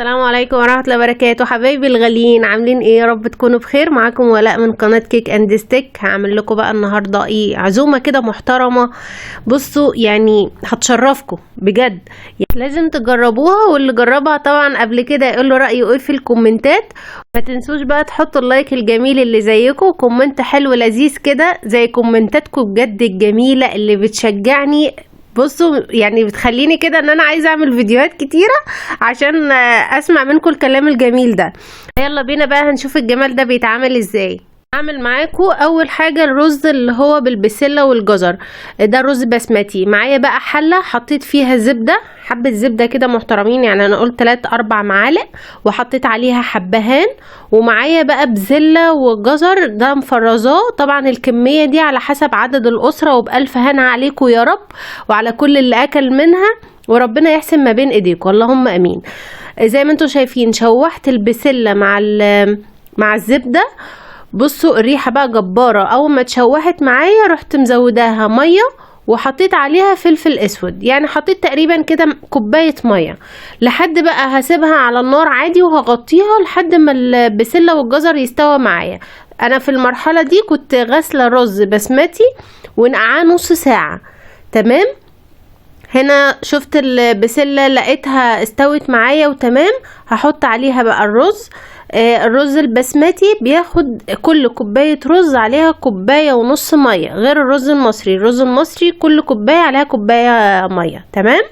السلام عليكم ورحمة الله وبركاته. حبايبي الغاليين، عاملين ايه؟ يا رب تكونوا بخير. معاكم ولاء من قناة كيك اند ستيك. هعمل لكم بقى النهاردة ايه، عزومة كده محترمة. بصوا يعني هتشرفكم بجد، لازم تجربوها، واللي جربها طبعا قبل كده يقول له رأيه ايه في الكومنتات. ما تنسوش بقى تحطوا اللايك الجميل اللي زيكم، كومنت حلو لذيذ كده زي كومنتاتكم بجد الجميلة اللي بتشجعني. بصوا يعني بتخليني كده ان انا عايزه اعمل فيديوهات كتيره عشان اسمع منكم الكلام الجميل ده. يلا بينا بقى هنشوف الجمال ده بيتعمل ازاي. اعمل معاكم اول حاجه الرز اللي هو بالبسله والجزر، ده رز بسمتي. معايا بقى حله حطيت فيها زبده، حبه زبده كده محترمين، يعني انا قلت 3-4 معالق، وحطيت عليها حبهان. ومعايا بقى بزله وجزر ده مفرزاه، طبعا الكميه دي على حسب عدد الاسره، وبألف هنا عليكم يا رب وعلى كل اللي اكل منها، وربنا يحسن ما بين ايديكم اللهم امين. زي ما انتم شايفين شوحت البسله مع الزبده. بصوا الريحة بقى جبارة. اول ما اتشوحت معايا رحت مزوداها مية، وحطيت عليها فلفل اسود، يعني حطيت تقريبا كده كوباية مية، لحد بقى هسيبها على النار عادي وهغطيها لحد ما البسلة والجزر يستوى معايا. انا في المرحلة دي كنت غاسلة رز بسمتي ونقعاه نص ساعة. تمام، هنا شفت البسلة لقيتها استوت معايا وتمام. هحط عليها بقى الرز البسمتي بياخد كل كوباية رز عليها 1.5 كوباية مية، غير الرز المصري. الرز المصري كل كوباية عليها 1 كوباية مية. تمام،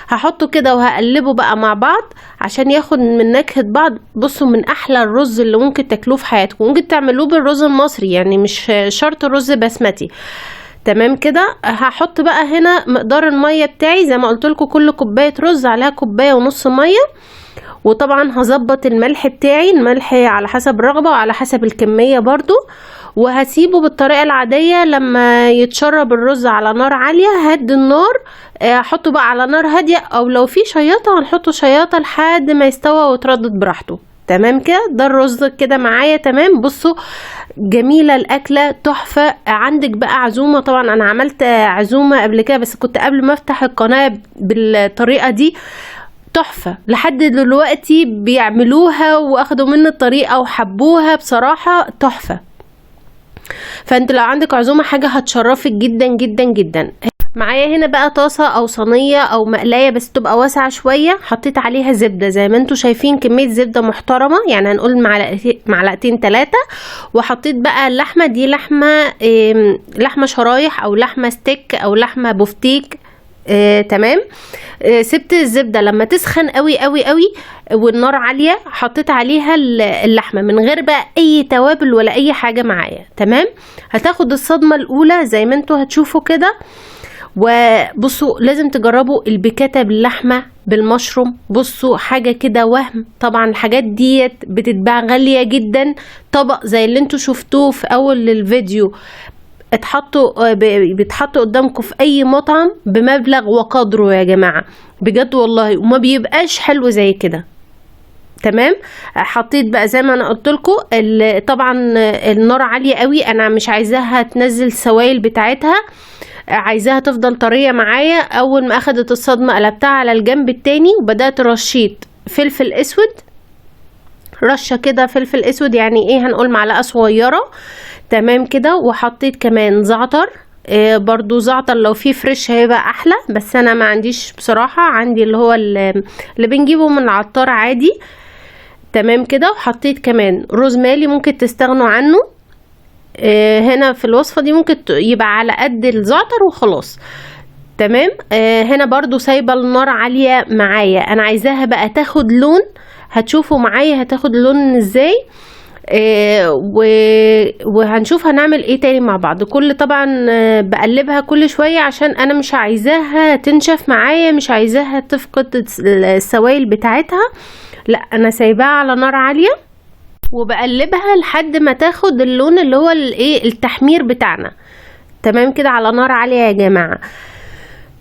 هحطه كده وهقلبه بقى مع بعض عشان ياخد من نكهة بعض. بصوا من احلى الرز اللي ممكن تاكلوه في حياتكم، ممكن تعملوه بالرز المصري، يعني مش شرط رز بسمتي. تمام كده، هحط بقى هنا مقدار المية بتاعي زي ما قلت لكم، كل كوباية رز عليها 1.5 كوباية مية. وطبعا هظبط الملح بتاعي، الملح على حسب الرغبة وعلى حسب الكمية برضو. وهسيبه بالطريقة العادية لما يتشرب الرز على نار عالية. هدي النار، احطه بقى على نار هادية، او لو في شياطة هنحطه شياطة لحد ما يستوى ويتردد براحته. تمام كده، ده الرز كده معايا تمام. بصوا جميلة الأكلة، تحفة. عندك بقى عزومة، طبعا أنا عملت عزومة قبل كده بس كنت قبل ما أفتح القناة بالطريقة دي، تحفة. لحد دلوقتي بيعملوها واخدوا مني الطريقة وحبوها، بصراحة تحفة. فانت لو عندك عزومة حاجة هتشرفك جدا جدا جدا. معايا هنا بقى طاسة او صينية او مقلاية بس تبقى واسعة شوية، حطيت عليها زبدة زي ما انتوا شايفين، كمية زبدة محترمة، يعني هنقول معلقتين 3. وحطيت بقى اللحمة دي، لحمة شرايح او لحمة ستيك او لحمة بفتيك. تمام. سبت الزبدة لما تسخن قوي قوي قوي والنار عالية، حطيت عليها اللحمة من غير بقى اي توابل ولا اي حاجة معايا. تمام، هتاخد الصدمة الاولى زي ما انتوا هتشوفوا كده. وبصوا لازم تجربوا البيكاتا باللحمة بالمشروم. بصوا حاجة كده وهم. طبعا الحاجات ديت بتتباع غالية جدا، طبق زي اللي انتوا شفتوه في اول الفيديو بيتحطوا قدامكم في اي مطعم بمبلغ وقدره يا جماعة، بجد والله، وما بيبقاش حلو زي كده. تمام، حطيت بقى زي ما انا قلت لكم، طبعا النار عالية قوي، انا مش عايزاها تنزل السوائل بتاعتها، عايزاها تفضل طرية معايا. اول ما اخدت الصدمة قلبتها على الجنب التاني، وبدأت رشيت فلفل اسود، رشة كده فلفل اسود، يعني ايه، هنقول معلقة صغيرة. تمام كده، وحطيت كمان زعتر. برضو زعتر لو فيه فريش هيبقى احلى، بس انا ما عنديش بصراحة، عندي اللي هو اللي بنجيبه من العطار عادي. تمام كده، وحطيت كمان روزماري، ممكن تستغنوا عنه. هنا في الوصفة دي ممكن يبقى على قد الزعتر وخلاص. تمام، هنا برضو سايبة النار عالية معايا، انا عايزاها بقى تاخد لون، هتشوفوا معايا هتاخد لون ازاي. وهنشوف هنعمل ايه تاني مع بعض. طبعا بقلبها كل شوية عشان انا مش عايزاها تنشف معايا، مش عايزاها تفقد السوائل بتاعتها، لا انا سايباها على نار عالية وبقلبها لحد ما تاخد اللون اللي هو الايه التحمير بتاعنا. تمام كده، على نار عالية يا جماعة.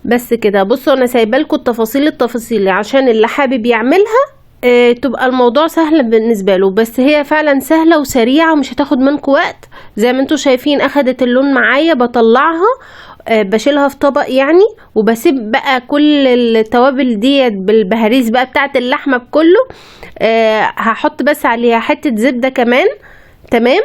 بس كده، بصوا انا سايبه لكم التفاصيل عشان اللي حابب يعملها تبقى الموضوع سهل بالنسبة له. بس هي فعلا سهلة وسريعة ومش هتاخد منكم وقت. زي ما انتوا شايفين اخدت اللون معايا، بطلعها بشيلها في طبق يعني، وبسيب بقى كل التوابل ديت بالبهاريز بقى بتاعت اللحمه بكله. هحط بس عليها حته زبده كمان. تمام،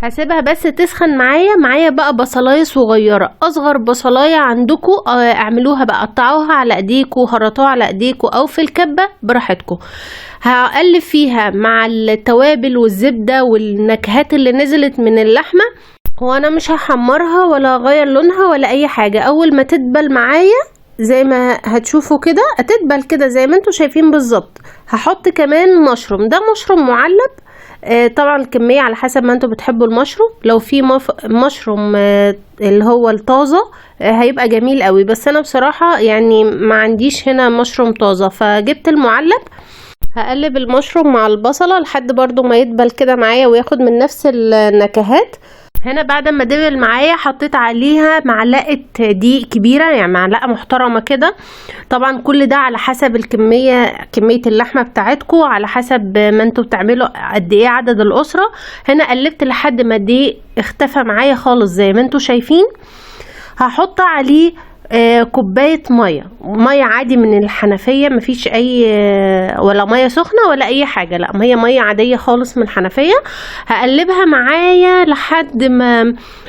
هسيبها بس تسخن معايا بقى بصلايه صغيره، اصغر بصلايه عندكم اعملوها بقى، قطعوها على ايديكم، هرطوها على ايديكم او في الكبه براحتكم. هقلب فيها مع التوابل والزبده والنكهات اللي نزلت من اللحمه. هو انا مش هحمرها ولا اغير لونها ولا اي حاجه، اول ما تدبل معايا زي ما هتشوفوا كده، هتدبل كده زي ما انتوا شايفين بالظبط. هحط كمان مشروم، ده مشروم معلب. طبعا الكمية على حسب ما انتوا بتحبوا المشروم. لو في مشروم اللي هو الطازة هيبقى جميل قوي، بس انا بصراحة يعني ما عنديش هنا مشروم طازة فجبت المعلب. هقلب المشروم مع البصلة لحد برضو ما يدبل كده معايا وياخد من نفس النكهات. هنا بعد ما دبل معايا حطيت عليها معلقه دقيق كبيره، يعني معلقه محترمه كده. طبعا كل ده على حسب كميه اللحمه بتاعتكم، على حسب ما انتوا بتعملوا قد ايه عدد الاسره. هنا قلبت لحد ما الدقيق اختفى معايا خالص زي ما انتوا شايفين. هحط عليه كوبايه ميه عادي من الحنفيه، مفيش اي ولا ميه سخنه ولا اي حاجه، لا هي ميه عاديه خالص من الحنفيه. هقلبها معايا لحد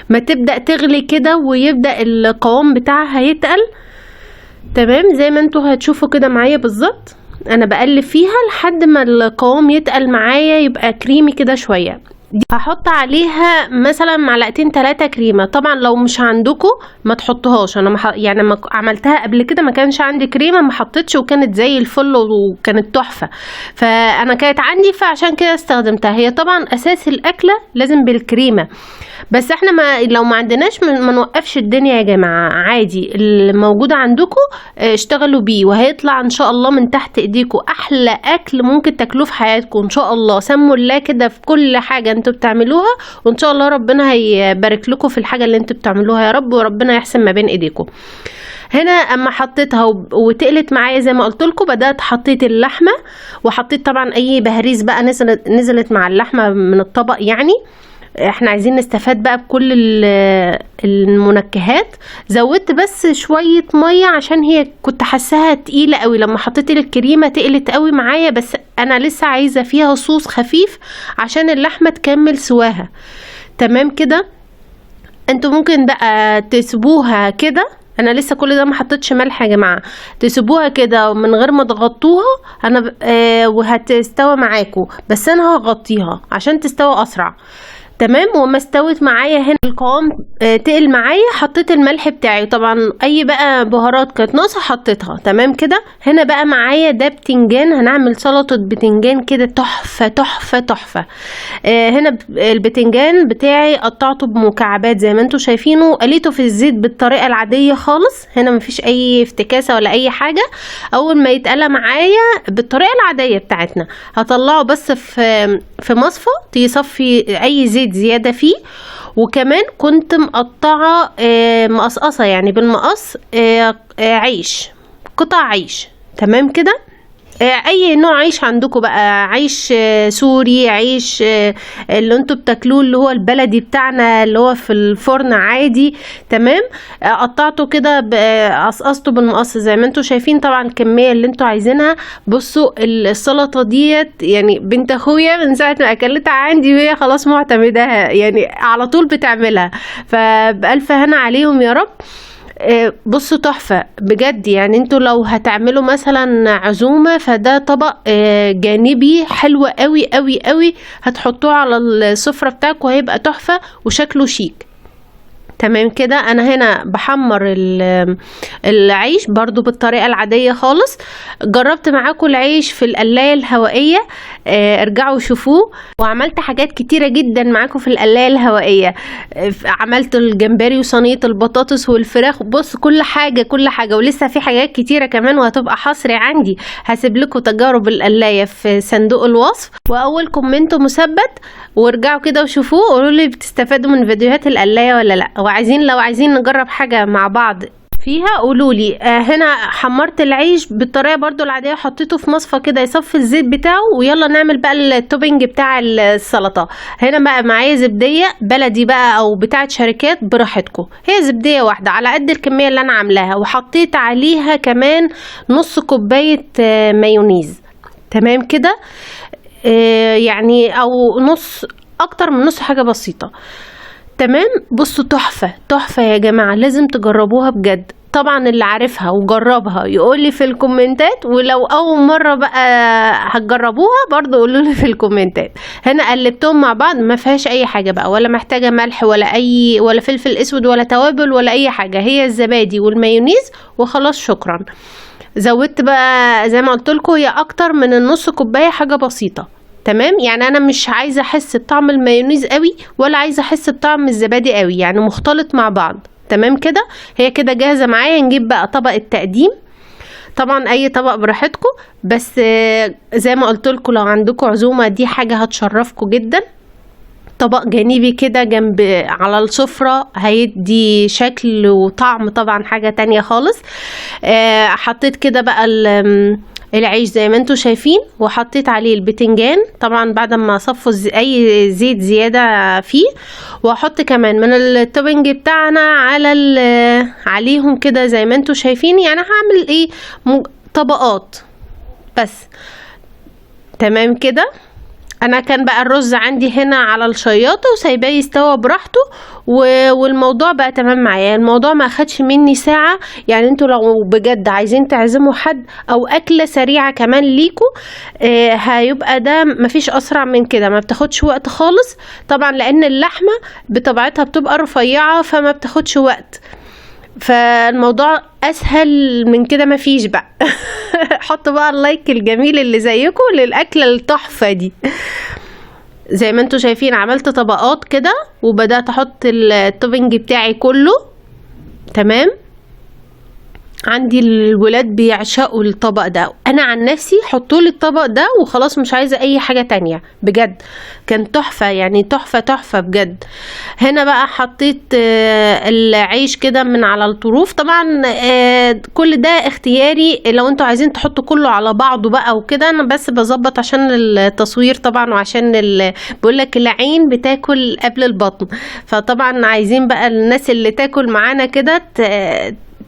ما تبدا تغلي كده ويبدا القوام بتاعها يتقل. تمام، زي ما انتوا هتشوفوا كده معايا بالظبط. انا بقلب فيها لحد ما القوام يتقل معايا يبقى كريمي كده شويه. هحط عليها مثلا معلقتين 3 كريمه. طبعا لو مش عندكم ما تحطوهاش، انا يعني لما عملتها قبل كده ما كانش عندي كريمه، ما حطيتش وكانت زي الفل وكانت تحفه، فانا كانت عندي فعشان كده استخدمتها. هي طبعا اساس الاكله لازم بالكريمه، بس احنا لو ما عندناش ما نوقفش الدنيا يا جماعه، عادي اللي موجود عندكم اشتغلوا بيه، وهيطلع ان شاء الله من تحت ايديكم احلى اكل ممكن تاكلوه في حياتكم ان شاء الله. سموا الله كده في كل حاجه انتوا بتعملوها، وان شاء الله ربنا هيبارك لكم في الحاجه اللي انتوا بتعملوها يا رب، وربنا يحسن ما بين ايديكم. هنا اما حطيتها وتقلت معايا زي ما قلت لكم، بدات حطيت اللحمه، وحطيت طبعا اي بهاريز بقى نزلت مع اللحمه من الطبق. يعني احنا عايزين نستفاد بقى بكل المنكهات. زودت بس شوية مية عشان هي كنت حاساها تقيلة قوي، لما حطيت الكريمة تقلت قوي معايا، بس انا لسه عايزة فيها صوص خفيف عشان اللحمة تكمل سواها. تمام كده، انتوا ممكن بقى تسيبوها كده، انا لسه كل ده ما حطيتش ملح يا جماعه، تسيبوها كده من غير ما تغطوها. انا وهتستوى معاكم، بس انا هغطيها عشان تستوى اسرع. تمام، وما استوت معايا هنا القوام تقل معايا، حطيت الملح بتاعي، طبعا اي بقى بهارات كانت ناقصه حطيتها. تمام كده، هنا بقى معايا ده بتنجان، هنعمل سلطه بتنجان كده تحفه تحفه تحفه. هنا البتنجان بتاعي قطعته بمكعبات زي ما انتوا شايفينه، قليته في الزيت بالطريقه العاديه خالص، هنا مفيش اي افتكاسه ولا اي حاجه. اول ما يتقلى معايا بالطريقه العاديه بتاعتنا، هطلعه بس في مصفى يصفي اي زيت زيادة فيه. وكمان كنت مقطعة مقصقصة يعني بالمقص عيش، قطع عيش. تمام كده، اي نوع عيش عندكم بقى، عيش سوري، عيش اللي انتوا بتاكلوه اللي هو البلدي بتاعنا اللي هو في الفرن عادي. تمام، قطعته كده قصقصته بالمقص زي ما انتوا شايفين. طبعا الكميه اللي انتوا عايزينها. بصوا السلطه ديت يعني بنت اخويا من ساعه ما اكلتها عندي وهي خلاص معتمداها، يعني على طول بتعملها، فبألف هنا عليهم يا رب. بصوا تحفة بجد، يعني انتوا لو هتعملوا مثلا عزومة فده طبق جانبي حلو قوي قوي قوي، هتحطوه على السفرة بتاعكم هيبقى تحفة وشكله شيك. تمام كده، انا هنا بحمر العيش برضو بالطريقة العادية خالص. جربت معاكم العيش في القلاية الهوائية، ارجعوا شوفوه. وعملت حاجات كتيرة جدا معاكم في القلاية الهوائية، عملت الجمبري وصينية البطاطس والفراخ. بص كل حاجة كل حاجة، ولسه في حاجات كتيرة كمان وهتبقى حصري عندي. هسيب لكم تجارب القلاية في صندوق الوصف، واول كومنت مثبت، وارجعوا كده وشوفوه، قولوا لي بتستفادوا من فيديوهات القلاية ولا لا، لو عايزين نجرب حاجة مع بعض فيها قولولي. هنا حمرت العيش بالطريقه برضو العاديه، حطيته في مصفى كده يصفي الزيت بتاعه، ويلا نعمل بقى التوبينج بتاع السلطه. هنا بقى معايا زبديه بلدي بقى او بتاعه شركات براحتكم، هي زبديه واحده على قد الكميه اللي انا عاملاها، وحطيت عليها كمان نص كوبايه مايونيز. تمام كده، يعني او نص، اكتر من نص، حاجه بسيطه. تمام. بصوا تحفة تحفة يا جماعة، لازم تجربوها بجد. طبعا اللي عارفها وجربها يقولي في الكومنتات، ولو اول مرة بقى هتجربوها برضو قولولي في الكومنتات. هنا قلبتهم مع بعض، ما فيهاش اي حاجة بقى، ولا محتاجة ملح ولا فلفل اسود ولا توابل ولا اي حاجة، هي الزبادي والمايونيز وخلاص شكرا. زودت بقى زي ما قلت لكم، هي اكتر من النص كوباية، حاجة بسيطة. تمام، يعني انا مش عايزه احس بطعم المايونيز قوي ولا عايزه احس بطعم الزبادي قوي، يعني مختلط مع بعض. تمام كده، هي كده جاهزه معايا. نجيب بقى طبق التقديم، طبعا اي طبق براحتكم، بس زي ما قلت لكم لو عندكم عزومه دي حاجه هتشرفكم جدا. طبق جانبي كده جنب على السفرة هيدي شكل وطعم، طبعا حاجة تانية خالص. حطيت كده بقى العيش زي ما انتوا شايفين، وحطيت عليه البتنجان طبعا بعد ما اصفوا اي زيت زيادة فيه، واحط كمان من التوبنج بتاعنا عليهم كده زي ما انتوا شايفين. يعني هعمل ايه، طبقات بس. تمام كده. انا كان بقى الرز عندي هنا على الشياطه وسايباه يستوى براحته، والموضوع بقى تمام معايا. الموضوع ما اخدش مني ساعه، يعني انتوا لو بجد عايزين تعزموا حد او اكله سريعه كمان ليكوا، هيبقى ده مفيش اسرع من كده، ما بتاخدش وقت خالص طبعا، لان اللحمه بطبيعتها بتبقى رفيعه فما بتاخدش وقت، فالموضوع اسهل من كده مفيش بقى. حطوا بقى اللايك الجميل اللي زيكم للاكله التحفه دي. زي ما انتوا شايفين عملت طبقات كده، وبدات احط التوبنج بتاعي كله. تمام. عندي الولاد بيعشقوا الطبق ده، انا عن نفسي حطولي الطبق ده وخلاص، مش عايزه اي حاجه تانية بجد. كان تحفه، يعني تحفه تحفه بجد. هنا بقى حطيت العيش كده من على الطروف، طبعا كل ده اختياري، لو انتوا عايزين تحطوا كله على بعضه بقى وكده، انا بس بظبط عشان التصوير طبعا، وعشان بقولك العين بتاكل قبل البطن، فطبعا عايزين بقى الناس اللي تاكل معانا كده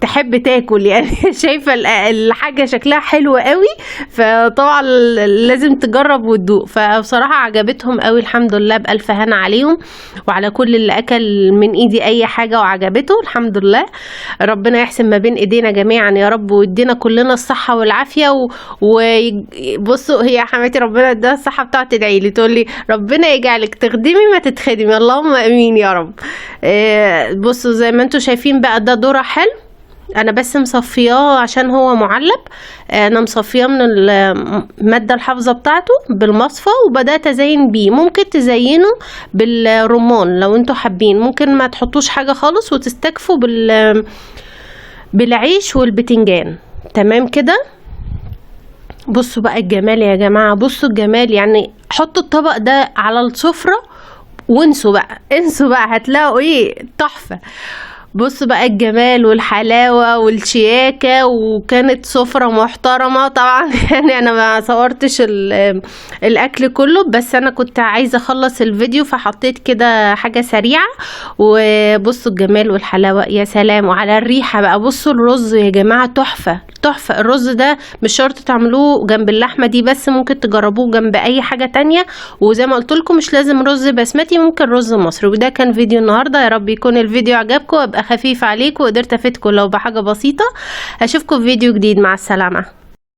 تحب تاكل، يعني شايفه الحاجه شكلها حلو قوي، فطبعا لازم تجرب وتدوق. فبصراحه عجبتهم قوي، الحمد لله، بألف هنا عليهم وعلى كل اللي اكل من ايدي اي حاجه وعجبته، الحمد لله. ربنا يحسن ما بين ايدينا جميعا يا رب، ويدينا كلنا الصحه والعافيه. وبصوا هي حماتي ربنا اداها الصحه بتاعه تدعي لي، تقول لي ربنا يجعلك تخدمي ما تتخدمي، اللهم امين يا رب. بصوا زي ما انتوا شايفين بقى، ده ذره حلو، انا بس مصفياه عشان هو معلب. انا مصفياه من الماده الحافظه بتاعته بالمصفى، وبدات ازين بيه. ممكن تزينوا بالرمان لو انتوا حابين، ممكن ما تحطوش حاجه خالص وتستكفوا بالعيش والبتنجان. تمام كده. بصوا بقى الجمال يا جماعه، بصوا الجمال، يعني حطوا الطبق ده على السفره وانسوا بقى هتلاقوا ايه تحفه. بصوا بقى الجمال والحلاوة والشياكة، وكانت سفرة محترمة طبعا. يعني انا ما صورتش الاكل كله، بس انا كنت عايزة اخلص الفيديو فحطيت كده حاجة سريعة. وبصوا الجمال والحلاوة، يا سلام. وعلى الريحة بقى، بصوا الرز يا جماعة تحفة تحفة. الرز ده مش شرط تعملوه جنب اللحمة دي بس، ممكن تجربوه جنب اي حاجة تانية. وزي ما قلت لكم مش لازم رز بسمتي، ممكن رز مصري. وده كان فيديو النهاردة، يا رب يكون الفيديو عجبكم وابقى خفيف عليكم وقدرت افيدكم لو بحاجة بسيطة. هشوفكم في فيديو جديد، مع السلامة.